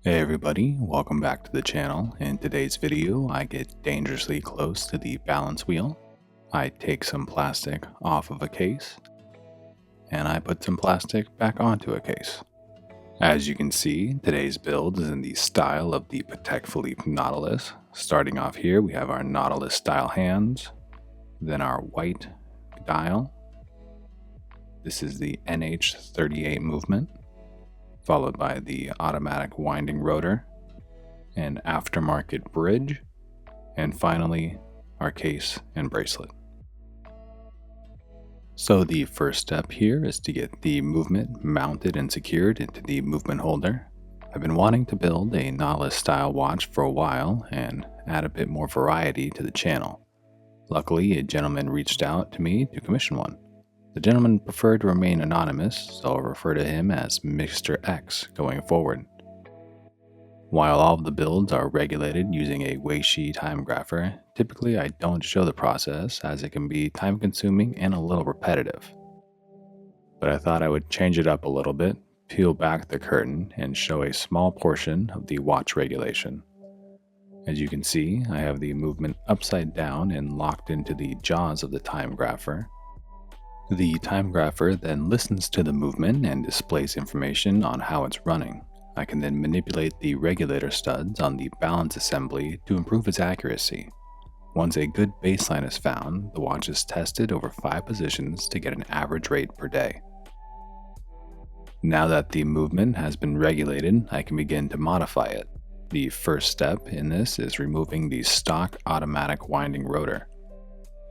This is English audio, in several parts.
Hey everybody, welcome back to the channel. In today's video, I get dangerously close to the balance wheel. I take some plastic off of a case, and I put some plastic back onto a case. As you can see, today's build is in the style of the Patek Philippe Nautilus. Starting off here, we have our Nautilus style hands, then our white dial. This is the NH38 movement, followed by the automatic winding rotor, an aftermarket bridge, and finally our case and bracelet. So the first step here is to get the movement mounted and secured into the movement holder. I've been wanting to build a Nautilus style watch for a while and add a bit more variety to the channel. Luckily, a gentleman reached out to me to commission one. The gentleman preferred to remain anonymous, so I'll refer to him as Mr. X going forward. While all of the builds are regulated using a Weishi time grapher, typically I don't show the process as it can be time consuming and a little repetitive. But I thought I would change it up a little bit, peel back the curtain, and show a small portion of the watch regulation. As you can see, I have the movement upside down and locked into the jaws of the time grapher. The time grapher then listens to the movement and displays information on how it's running. I can then manipulate the regulator studs on the balance assembly to improve its accuracy. Once a good baseline is found, the watch is tested over 5 positions to get an average rate per day. Now that the movement has been regulated, I can begin to modify it. The first step in this is removing the stock automatic winding rotor.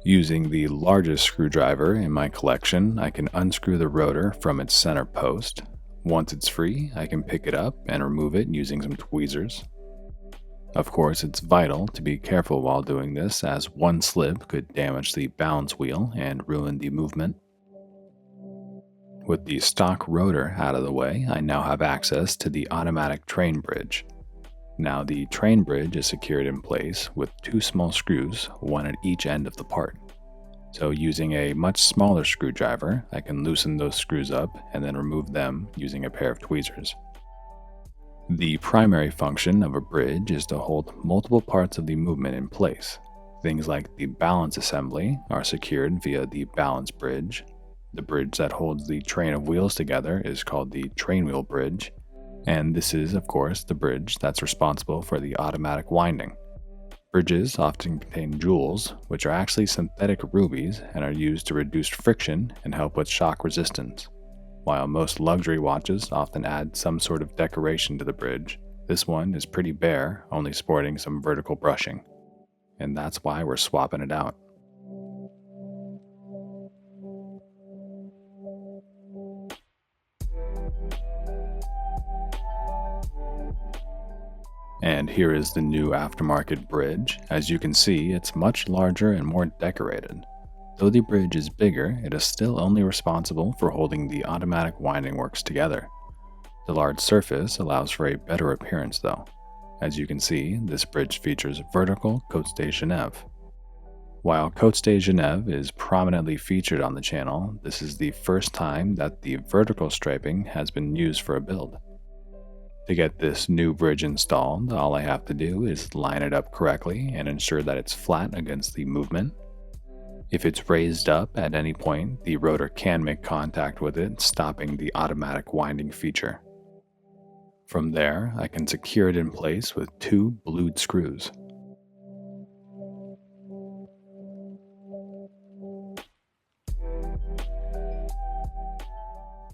Using the largest screwdriver in my collection, I can unscrew the rotor from its center post. Once it's free, I can pick it up and remove it using some tweezers. Of course, it's vital to be careful while doing this, as one slip could damage the balance wheel and ruin the movement. With the stock rotor out of the way, I now have access to the automatic train bridge. Now the train bridge is secured in place with 2 small screws, one at each end of the part. So using a much smaller screwdriver, I can loosen those screws up and then remove them using a pair of tweezers. The primary function of a bridge is to hold multiple parts of the movement in place. Things like the balance assembly are secured via the balance bridge. The bridge that holds the train of wheels together is called the train wheel bridge. And this is, of course, the bridge that's responsible for the automatic winding. Bridges often contain jewels, which are actually synthetic rubies and are used to reduce friction and help with shock resistance. While most luxury watches often add some sort of decoration to the bridge, this one is pretty bare, only sporting some vertical brushing. And that's why we're swapping it out. And here is the new aftermarket bridge. As you can see, it's much larger and more decorated. Though the bridge is bigger, it is still only responsible for holding the automatic winding works together. The large surface allows for a better appearance though. As you can see, this bridge features vertical Côtes de Genève. While Côtes de Genève is prominently featured on the channel, this is the first time that the vertical striping has been used for a build. To get this new bridge installed, all I have to do is line it up correctly and ensure that it's flat against the movement. If it's raised up at any point, the rotor can make contact with it, stopping the automatic winding feature. From there, I can secure it in place with 2 blued screws.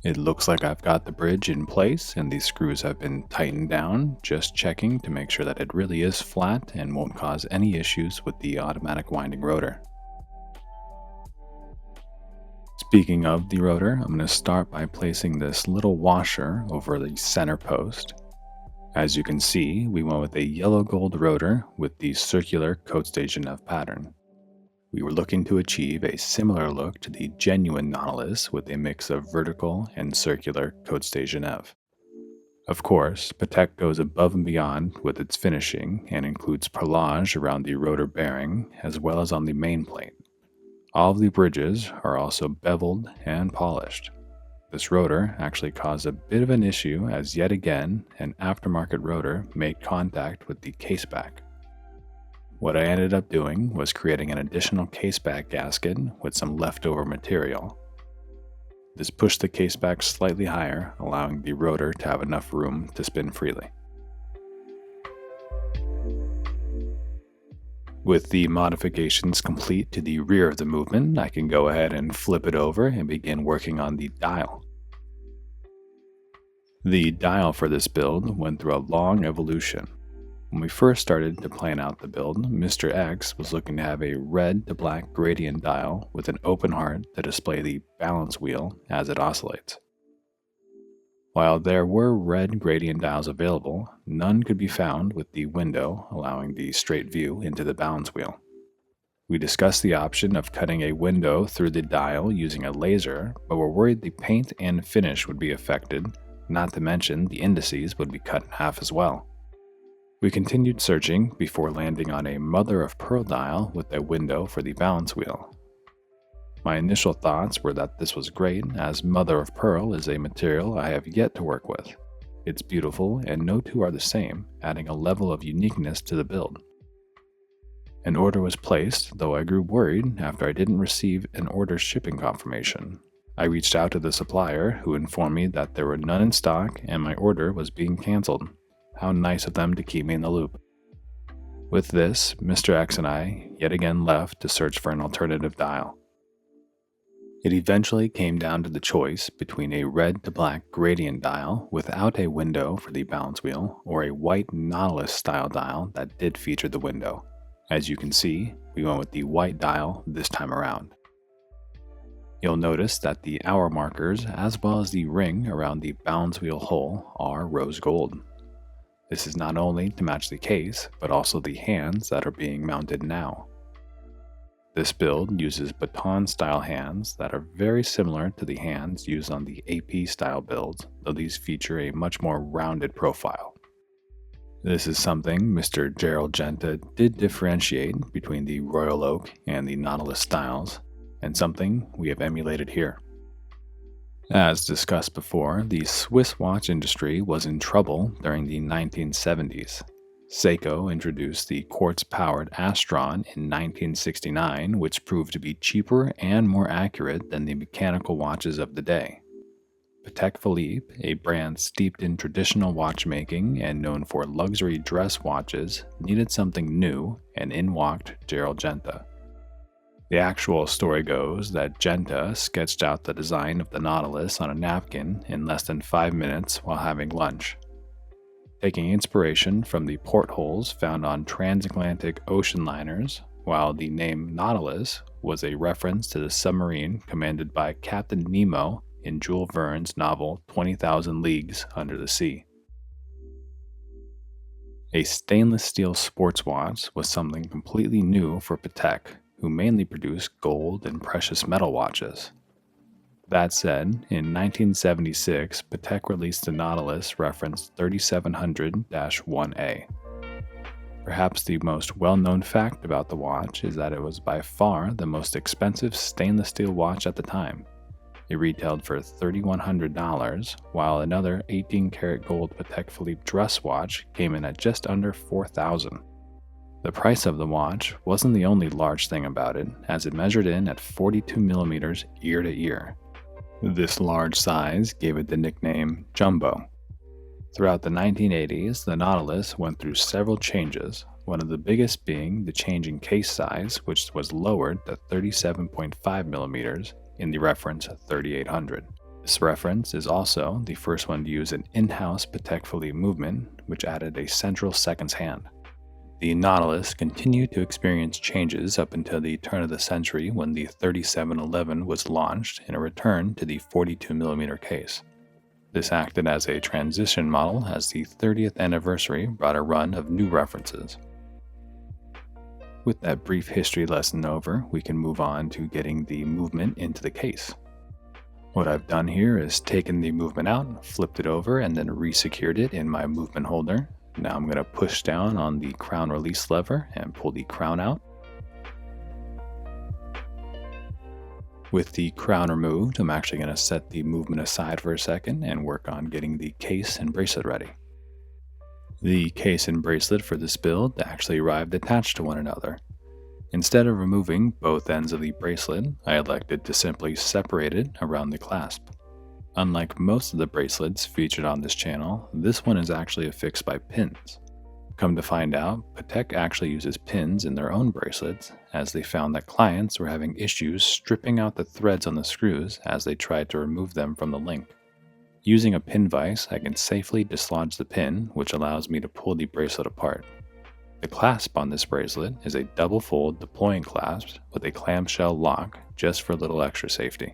It looks like I've got the bridge in place and these screws have been tightened down, just checking to make sure that it really is flat and won't cause any issues with the automatic winding rotor. Speaking of the rotor, I'm going to start by placing this little washer over the center post. As you can see, we went with a yellow gold rotor with the circular Côtes de Genève pattern. We were looking to achieve a similar look to the genuine Nautilus with a mix of vertical and circular Côtes de Genève. Of course, Patek goes above and beyond with its finishing and includes perlage around the rotor bearing as well as on the main plate. All of the bridges are also beveled and polished. This rotor actually caused a bit of an issue as yet again an aftermarket rotor made contact with the caseback. What I ended up doing was creating an additional caseback gasket with some leftover material. This pushed the caseback slightly higher, allowing the rotor to have enough room to spin freely. With the modifications complete to the rear of the movement, I can go ahead and flip it over and begin working on the dial. The dial for this build went through a long evolution. When we first started to plan out the build, Mr. X was looking to have a red to black gradient dial with an open heart to display the balance wheel as it oscillates. While there were red gradient dials available, none could be found with the window allowing the straight view into the balance wheel. We discussed the option of cutting a window through the dial using a laser, but were worried the paint and finish would be affected, not to mention the indices would be cut in half as well. We continued searching before landing on a mother-of-pearl dial with a window for the balance wheel. My initial thoughts were that this was great, as mother-of-pearl is a material I have yet to work with. It's beautiful, and no two are the same, adding a level of uniqueness to the build. An order was placed, though I grew worried after I didn't receive an order shipping confirmation. I reached out to the supplier, who informed me that there were none in stock and my order was being canceled. How nice of them to keep me in the loop. With this, Mr. X and I yet again left to search for an alternative dial. It eventually came down to the choice between a red to black gradient dial without a window for the balance wheel or a white Nautilus style dial that did feature the window. As you can see, we went with the white dial this time around. You'll notice that the hour markers as well as the ring around the balance wheel hole are rose gold. This is not only to match the case, but also the hands that are being mounted now. This build uses baton style hands that are very similar to the hands used on the AP style builds, though these feature a much more rounded profile. This is something Mr. Gerald Genta did differentiate between the Royal Oak and the Nautilus styles, and something we have emulated here. As discussed before, the Swiss watch industry was in trouble during the 1970s. Seiko introduced the quartz-powered Astron in 1969, which proved to be cheaper and more accurate than the mechanical watches of the day. Patek Philippe, a brand steeped in traditional watchmaking and known for luxury dress watches, needed something new, and in walked Gerald Genta. The actual story goes that Genta sketched out the design of the Nautilus on a napkin in less than 5 minutes while having lunch. Taking inspiration from the portholes found on transatlantic ocean liners, while the name Nautilus was a reference to the submarine commanded by Captain Nemo in Jules Verne's novel 20,000 Leagues Under the Sea. A stainless steel sports watch was something completely new for Patek, who mainly produced gold and precious metal watches. That said, in 1976, Patek released the Nautilus reference 3700-1A. Perhaps the most well-known fact about the watch is that it was by far the most expensive stainless steel watch at the time. It retailed for $3,100, while another 18-karat gold Patek Philippe dress watch came in at just under $4,000. The price of the watch wasn't the only large thing about it, as it measured in at 42mm ear to ear. This large size gave it the nickname Jumbo. Throughout the 1980s, the Nautilus went through several changes, one of the biggest being the change in case size, which was lowered to 37.5mm in the reference 3800. This reference is also the first one to use an in-house Patek Philippe movement, which added a central seconds hand. The Nautilus continued to experience changes up until the turn of the century when the 3711 was launched in a return to the 42mm case. This acted as a transition model as the 30th anniversary brought a run of new references. With that brief history lesson over, we can move on to getting the movement into the case. What I've done here is taken the movement out, flipped it over, and then resecured it in my movement holder. Now I'm going to push down on the crown release lever and pull the crown out. With the crown removed, I'm actually going to set the movement aside for a second and work on getting the case and bracelet ready. The case and bracelet for this build actually arrived attached to one another. Instead of removing both ends of the bracelet, I elected to simply separate it around the clasp. Unlike most of the bracelets featured on this channel, this one is actually affixed by pins. Come to find out, Patek actually uses pins in their own bracelets, as they found that clients were having issues stripping out the threads on the screws as they tried to remove them from the link. Using a pin vise, I can safely dislodge the pin, which allows me to pull the bracelet apart. The clasp on this bracelet is a double-fold deploying clasp with a clamshell lock just for a little extra safety.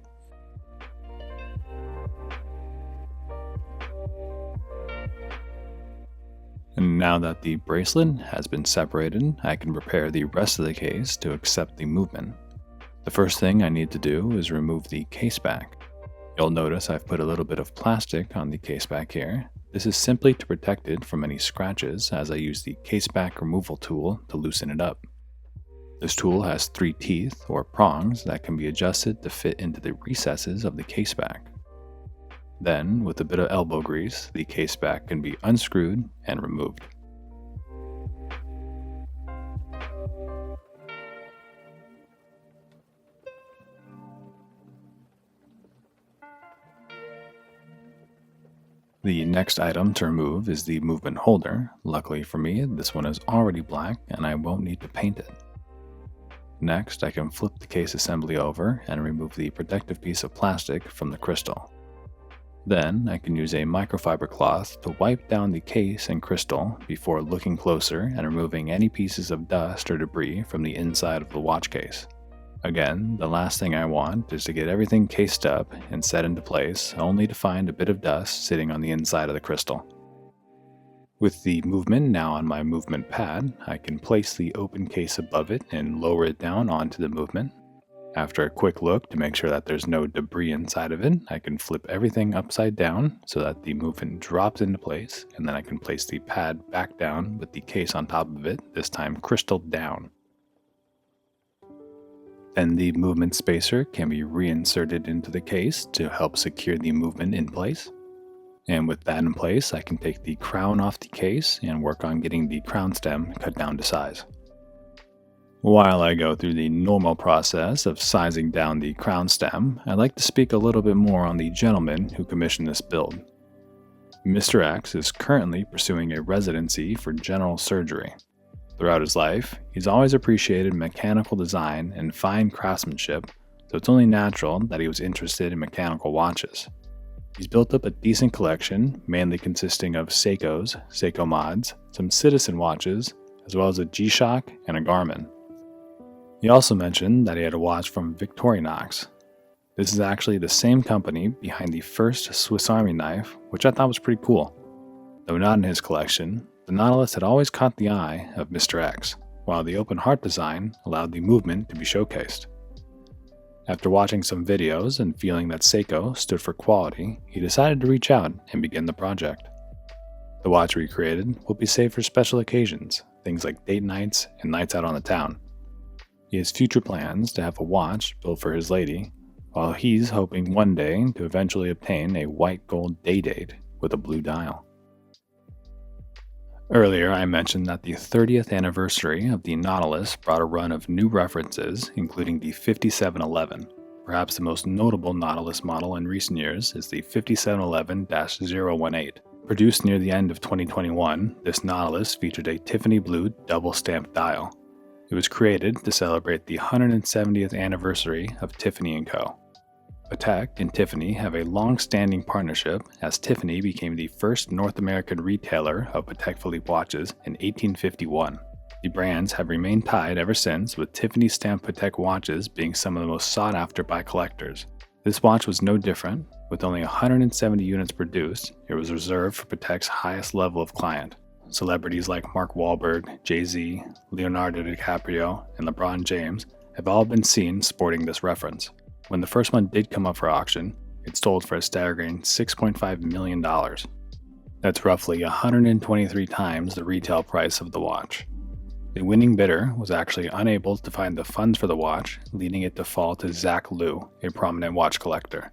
And now that the bracelet has been separated, I can prepare the rest of the case to accept the movement. The first thing I need to do is remove the caseback. You'll notice I've put a little bit of plastic on the caseback here. This is simply to protect it from any scratches as I use the caseback removal tool to loosen it up. This tool has 3 teeth or prongs that can be adjusted to fit into the recesses of the caseback. Then, with a bit of elbow grease, the caseback can be unscrewed and removed. The next item to remove is the movement holder. Luckily for me, this one is already black and I won't need to paint it. Next, I can flip the case assembly over and remove the protective piece of plastic from the crystal. Then, I can use a microfiber cloth to wipe down the case and crystal before looking closer and removing any pieces of dust or debris from the inside of the watch case. Again, the last thing I want is to get everything cased up and set into place, only to find a bit of dust sitting on the inside of the crystal. With the movement now on my movement pad, I can place the open case above it and lower it down onto the movement. After a quick look to make sure that there's no debris inside of it, I can flip everything upside down so that the movement drops into place, and then I can place the pad back down with the case on top of it, this time crystal down. Then the movement spacer can be reinserted into the case to help secure the movement in place. And with that in place, I can take the crown off the case and work on getting the crown stem cut down to size. While I go through the normal process of sizing down the crown stem, I'd like to speak a little bit more on the gentleman who commissioned this build. Mr. X is currently pursuing a residency for general surgery. Throughout his life, he's always appreciated mechanical design and fine craftsmanship, so it's only natural that he was interested in mechanical watches. He's built up a decent collection, mainly consisting of Seikos, Seiko mods, some Citizen watches, as well as a G-Shock and a Garmin. He also mentioned that he had a watch from Victorinox. This is actually the same company behind the first Swiss Army knife, which I thought was pretty cool. Though not in his collection, the Nautilus had always caught the eye of Mr. X, while the open heart design allowed the movement to be showcased. After watching some videos and feeling that Seiko stood for quality, he decided to reach out and begin the project. The watch we created will be saved for special occasions, things like date nights and nights out on the town. He has future plans to have a watch built for his lady, while he's hoping one day to eventually obtain a white gold day-date with a blue dial. Earlier, I mentioned that the 30th anniversary of the Nautilus brought a run of new references, including the 5711. Perhaps the most notable Nautilus model in recent years is the 5711-018. Produced near the end of 2021, this Nautilus featured a Tiffany blue double-stamped dial. It was created to celebrate the 170th anniversary of Tiffany & Co. Patek and Tiffany have a long-standing partnership, as Tiffany became the first North American retailer of Patek Philippe watches in 1851. The brands have remained tied ever since, with Tiffany stamped Patek watches being some of the most sought after by collectors. This watch was no different. With only 170 units produced, it was reserved for Patek's highest level of client. Celebrities like Mark Wahlberg, Jay-Z, Leonardo DiCaprio, and LeBron James have all been seen sporting this reference. When the first one did come up for auction, it sold for a staggering $6.5 million. That's roughly 123 times the retail price of the watch. The winning bidder was actually unable to find the funds for the watch, leading it to fall to Zach Liu, a prominent watch collector.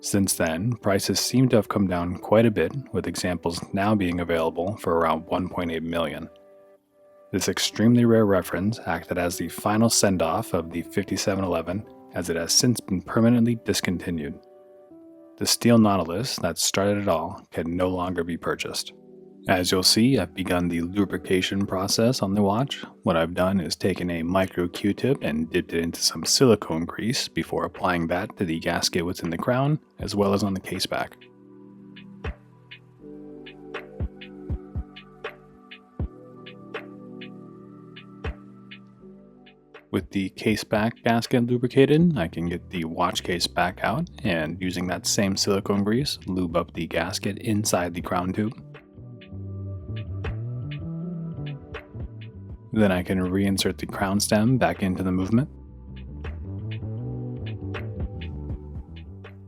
Since then, prices seem to have come down quite a bit, with examples now being available for around $1.8 million. This extremely rare reference acted as the final send-off of the 5711, as it has since been permanently discontinued. The steel Nautilus that started it all can no longer be purchased. As you'll see, I've begun the lubrication process on the watch. What I've done is taken a micro Q-tip and dipped it into some silicone grease before applying that to the gasket within the crown, as well as on the case back. With the case back gasket lubricated, I can get the watch case back out and, using that same silicone grease, lube up the gasket inside the crown tube. Then I can reinsert the crown stem back into the movement.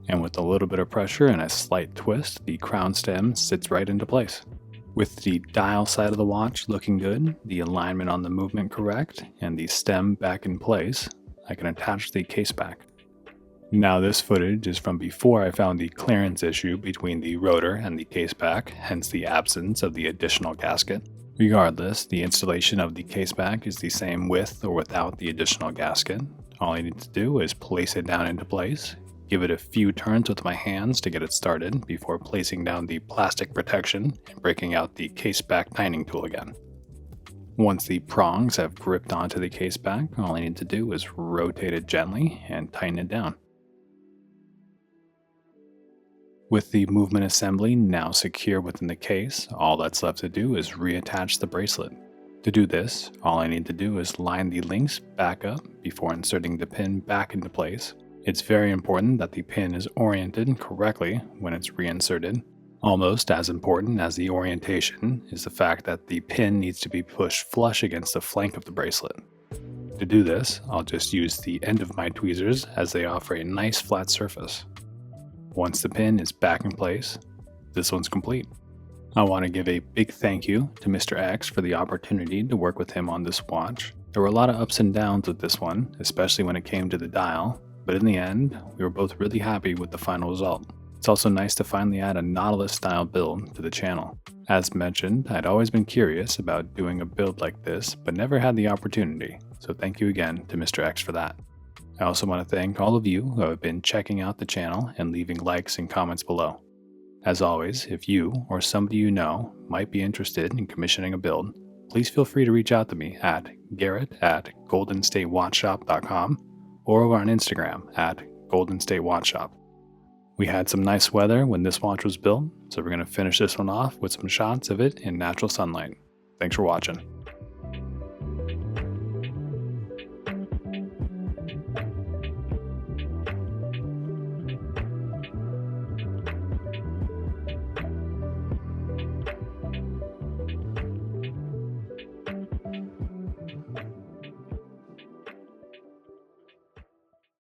And with a little bit of pressure and a slight twist, the crown stem sits right into place. With the dial side of the watch looking good, the alignment on the movement correct, and the stem back in place, I can attach the case back. Now this footage is from before I found the clearance issue between the rotor and the case back, hence the absence of the additional gasket. Regardless, the installation of the case back is the same with or without the additional gasket. All I need to do is place it down into place, give it a few turns with my hands to get it started before placing down the plastic protection and breaking out the case back tightening tool again. Once the prongs have gripped onto the case back, all I need to do is rotate it gently and tighten it down. With the movement assembly now secure within the case, all that's left to do is reattach the bracelet. To do this, all I need to do is line the links back up before inserting the pin back into place. It's very important that the pin is oriented correctly when it's reinserted. Almost as important as the orientation is the fact that the pin needs to be pushed flush against the flank of the bracelet. To do this, I'll just use the end of my tweezers as they offer a nice flat surface. Once the pin is back in place, this one's complete. I want to give a big thank you to Mr. X for the opportunity to work with him on this watch. There were a lot of ups and downs with this one, especially when it came to the dial, but in the end, we were both really happy with the final result. It's also nice to finally add a Nautilus style build to the channel. As mentioned, I'd always been curious about doing a build like this, but never had the opportunity, so thank you again to Mr. X for that. I also want to thank all of you who have been checking out the channel and leaving likes and comments below. As always, if you or somebody you know might be interested in commissioning a build, please feel free to reach out to me at garrett@goldenstatewatchshop.com or over on Instagram at goldenstatewatchshop. We had some nice weather when this watch was built, so we're going to finish this one off with some shots of it in natural sunlight. Thanks for watching.